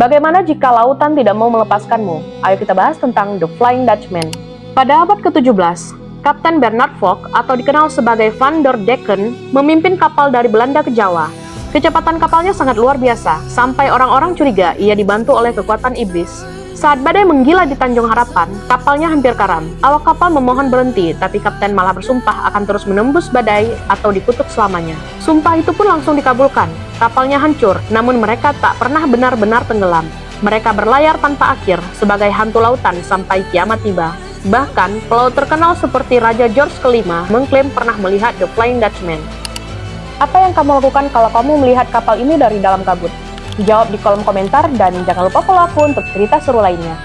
Bagaimana jika lautan tidak mau melepaskanmu? Ayo kita bahas tentang The Flying Dutchman. Pada abad ke-17, Kapten Bernard Fogg atau dikenal sebagai Van der Decken memimpin kapal dari Belanda ke Jawa. Kecepatan kapalnya sangat luar biasa, sampai orang-orang curiga ia dibantu oleh kekuatan iblis. Saat badai menggila di Tanjung Harapan, kapalnya hampir karam. Awak kapal memohon berhenti, tapi kapten malah bersumpah akan terus menembus badai atau dikutuk selamanya. Sumpah itu pun langsung dikabulkan. Kapalnya hancur, namun mereka tak pernah benar-benar tenggelam. Mereka berlayar tanpa akhir, sebagai hantu lautan sampai kiamat tiba. Bahkan, pelaut terkenal seperti Raja George V mengklaim pernah melihat The Flying Dutchman. Apa yang kamu lakukan kalau kamu melihat kapal ini dari dalam kabut? Jawab di kolom komentar dan jangan lupa follow aku untuk cerita seru lainnya.